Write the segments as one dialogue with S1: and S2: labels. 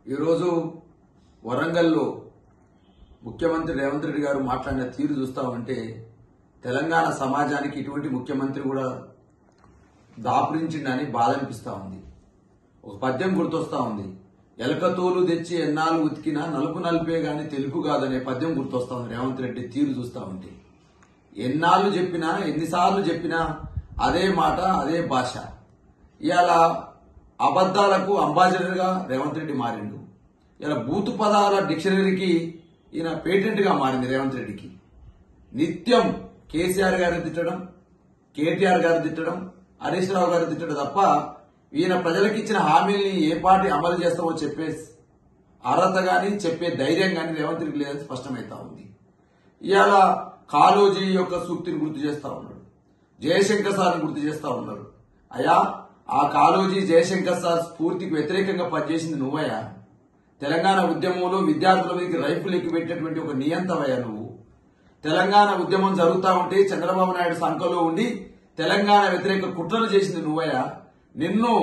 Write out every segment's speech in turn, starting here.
S1: ఈరోజు వరంగల్లో ముఖ్యమంత్రి రేవంత్ రెడ్డి గారు మాట్లాడిన తీరు చూస్తా ఉంటే తెలంగాణ సమాజానికి ఇటువంటి ముఖ్యమంత్రి కూడా దాపురించిండని బాధ అనిపిస్తా ఉంది. ఒక పద్యం గుర్తొస్తా ఉంది. ఎలకతోలు తెచ్చి ఎన్నాళ్ళు ఉతికినా నలుపు నలిపే గాని తెలుపు కాదనే పద్యం గుర్తొస్తా ఉంది. రేవంత్ రెడ్డి తీరు చూస్తా ఉంటే ఎన్నాళ్ళు చెప్పినా ఎన్నిసార్లు చెప్పినా అదే మాట అదే భాష. ఇవాళ అబద్దాలకు అంబాసిడర్గా రేవంత్ రెడ్డి మారిండు. ఇలా బూతు పదాల డిక్షనరీకి ఈయన పేటెంట్ గా మారింది రేవంత్ రెడ్డికి. నిత్యం కేసీఆర్ గారు తిట్టడం, కేటీఆర్ గారు తిట్టడం, హరీష్ రావు గారు తిట్టడం తప్ప ఈయన ప్రజలకు ఇచ్చిన హామీల్ని ఏ పార్టీ అమలు చేస్తామో చెప్పే అర్హత గాని చెప్పే ధైర్యం గాని రేవంత్ రెడ్డి లేదని స్పష్టమైతా ఉంది. ఇవాళ కాళోజీ యొక్క సూక్తిని గుర్తు చేస్తా ఉన్నాడు, జయశంకర్ సార్ని గుర్తు చేస్తా ఉన్నాడు. అయ్యా, ఆ కాళోజీ జయశంకర్ సార్ స్ఫూర్తికి వ్యతిరేకంగా పనిచేసింది నువ్వయ్యా. తెలంగాణ ఉద్యమంలో విద్యార్థుల మీదకి రైఫిల్ ఎక్కిపెట్టినటువంటి ఒక నియంతవయ్యా నువ్వు. తెలంగాణ ఉద్యమం జరుగుతా ఉంటే చంద్రబాబు నాయుడు సంఖలో ఉండి తెలంగాణ వ్యతిరేక కుట్రలు చేసింది నువ్వయ్యా. నిన్ను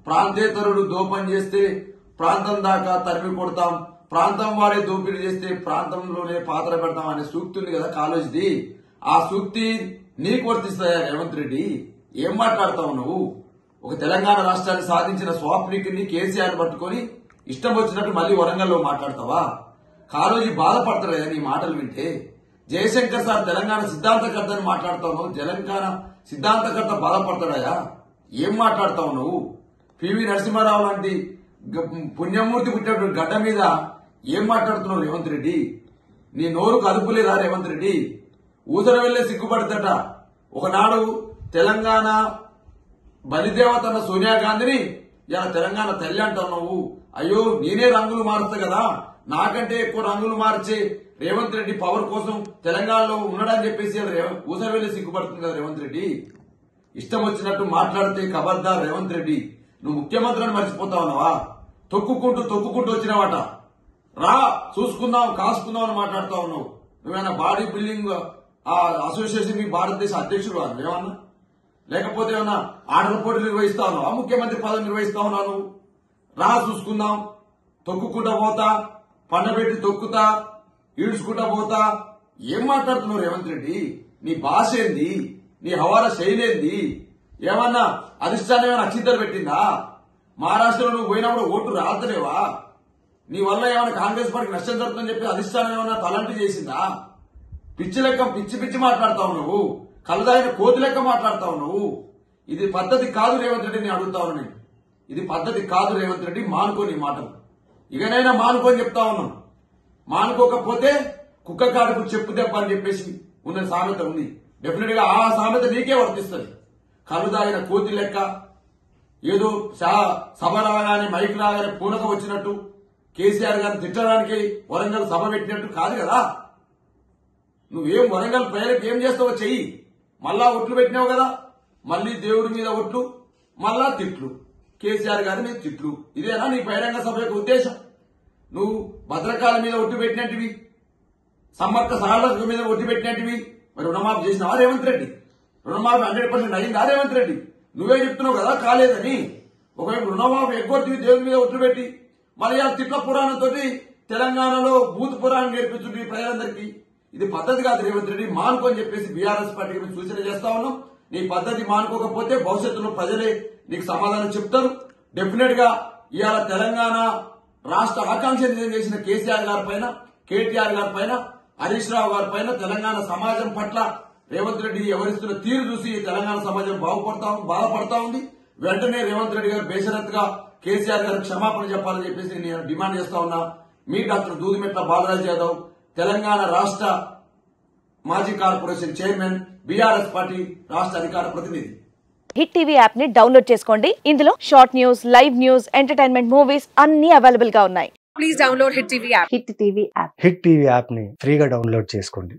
S1: ప్రాంతేతరుడు దోపం చేస్తే ప్రాంతం దాకా తరిమి కొడతాం, ప్రాంతం వాడే దోపిడీ చేస్తే ప్రాంతంలోనే పాత్ర పెడతాం అనే సూక్తి ఉంది కదా కాళోజీది. ఆ సూక్తి నీకు వర్తిస్తాయా రేవంత్ రెడ్డి? ఏం మాట్లాడతావు నువ్వు? ఒక తెలంగాణ రాష్ట్రాన్ని సాధించిన స్వాప్నికుని కేసీఆర్ పట్టుకొని ఇష్టం వచ్చినట్టు మళ్లీ వరంగల్లో మాట్లాడతావా? కాళోజీ బాధపడతాడా నీ మాటలు వింటే? జయశంకర్ సార్ తెలంగాణ సిద్ధాంతకర్త అని మాట్లాడతావు, తెలంగాణ సిద్ధాంతకర్త బాధపడతాడా? ఏం మాట్లాడతావు నువ్వు? పివి నరసింహారావు లాంటి పుణ్యమూర్తి పుట్టినటువంటి గడ్డ మీద ఏం మాట్లాడుతున్నావు రేవంత్ రెడ్డి? నీ నోరుకు అదుపు లేదా రేవంత్ రెడ్డి? ఊసర వెళ్లే సిగ్గుపడతట. ఒకనాడు తెలంగాణ బలిదేవత అన్న సోనియా గాంధీని ఇలా తెలంగాణ తల్లి అంటావు నువ్వు. అయ్యో, నేనే రంగులు మారుస్తా కదా, నాకంటే ఎక్కువ రంగులు మార్చే రేవంత్ రెడ్డి పవర్ కోసం తెలంగాణలో ఉన్నాడని చెప్పేసి ఊసర వెళ్లే సిగ్గుపడుతుంది కదా రేవంత్ రెడ్డి. ఇష్టం వచ్చినట్టు మాట్లాడితే ఖబర్దార్ రేవంత్ రెడ్డి. నువ్వు ముఖ్యమంత్రి అని మర్చిపోతా ఉన్నావా? తొక్కుకుంటూ వచ్చినావట. రా చూసుకుందాం కాసుకుందాం అని మాట్లాడుతా ఉన్నావు. నువ్వేనా బాడీ బిల్డింగ్ అసోసియేషన్ కి భారతదేశ అధ్యక్షుడు ఏమన్నా, లేకపోతే ఏమన్నా ఆటల పోటీలు నిర్వహిస్తా ఉన్నావా? ముఖ్యమంత్రి పదవి నిర్వహిస్తా ఉన్నావు నువ్వు. రా చూసుకుందాం, తొక్కుకుంటా పోతా, పండబెట్టి తొక్కుతా, ఈడ్చుకుంటా పోతా. ఏం మాట్లాడుతున్నావు రేవంత్ రెడ్డి? నీ భాష ఏంది? నీ హవాల శైలి ఏంది? ఏమన్నా అధిష్టానం ఏమైనా అక్షింతలు పెట్టిందా? మహారాష్ట్రలో నువ్వు పోయినప్పుడు ఓటు రాతలేవా? నీ వల్ల ఏమైనా కాంగ్రెస్ పార్టీకి నష్టం జరుగుతుందని చెప్పి అధిష్టానం ఏమైనా తలంటి చేసిందా? పిచ్చి మాట్లాడతావు నువ్వు. కలదాయిన కోతి లెక్క మాట్లాడతావు నువ్వు. ఇది పద్ధతి కాదు రేవంత్ రెడ్డి. నేను అడుగుతావు, నేను ఇది పద్ధతి కాదు రేవంత్ రెడ్డి. మానుకో నీ మాటలు. ఇకనైనా మానుకోని చెప్తా ఉన్నాం. మానుకోకపోతే కుక్క కాడుకు చెప్పు దెబ్బ అని చెప్పేసి ఉన్న సామెత ఉంది. డెఫినెట్ గా ఆ సామెత నీకే వర్తిస్తుంది. కలుదాగిన కోతి లెక్క ఏదో సభ రాగానే మైక్ రాగానే పూనక వచ్చినట్టు కేసీఆర్ గారిని తిట్టడానికి వరంగల్ సభ పెట్టినట్టు కాదు కదా. నువ్వేం వరంగల్ ప్రజలకు ఏం చేస్తావో చెయ్యి. మళ్ళా ఒట్లు పెట్టినావు కదా, మళ్లీ దేవుడి మీద ఒట్లు, మళ్ళా తిట్లు, కేసీఆర్ గారి మీద తిట్లు. ఇదేనా నీ బహిరంగ సభ యొక్క ఉద్దేశం? నువ్వు భద్రకాల మీద ఒట్టు పెట్టినట్టువి, సమ్మక్క సారళ మీద ఒట్టు పెట్టినట్టువి. మరి రుణమాఫీ చేసినావా రేవంత్ రెడ్డి? రుణమాఫీ 100% అయిందా రేవంత్ రెడ్డి? నువ్వే చెప్తున్నావు కదా కాలేదని. ఒకవైపు రుణమాఫీ ఎగ్గొట్టి దేవుని మీద ఒట్లు పెట్టి మళ్ళీ ఆ తిట్ల పురాణంతో తెలంగాణలో బూత్ పురాణం నేర్పించుంటే ప్రజలందరికీ. ఇది పద్ధతి కాదు రేవంత్ రెడ్డి. మానుకో అని చెప్పేసి బీఆర్ఎస్ పార్టీకి మేము సూచన చేస్తా ఉన్నాం. నీ పద్ధతి మానుకోకపోతే భవిష్యత్తులో ప్రజలే నీకు సమాధానం చెప్తారు. డెఫినెట్ గా ఇవాళ తెలంగాణ రాష్ట్ర ఆకాంక్ష నిజం చేసిన కేసీఆర్ గారి పైన, కేటీఆర్ గారి పైన, హరీష్ రావు గారి పైన తెలంగాణ సమాజం పట్ల రేవంత్ రెడ్డి ఎవరిస్తున్న తీరు చూసి తెలంగాణ సమాజం బాధపడతా ఉంది. వెంటనే రేవంత్ రెడ్డి గారు బేషరత్గా కేసీఆర్ గారు క్షమాపణ చెప్పాలని చెప్పేసి నేను డిమాండ్ చేస్తా ఉన్నా. మీ డాక్టర్ దూదిమెట్ల బాలరాజ్ యాదవ్, తెలంగాణ రాష్ట్ర మాజీ కార్పొరేషన్ చైర్మన్, బీఆర్ఎస్ పార్టీ రాష్ట్ర అధికార ప్రతినిధి.
S2: హిట్ టీవీ యాప్ ని డౌన్లోడ్ చేసుకోండి. ఇందులో short news, live news, entertainment movies అన్ని అవైలబుల్ గా ఉన్నాయి. Please download hit TV app.
S3: Hit TV app ని ఫ్రీగా డౌన్లోడ్ చేసుకోండి.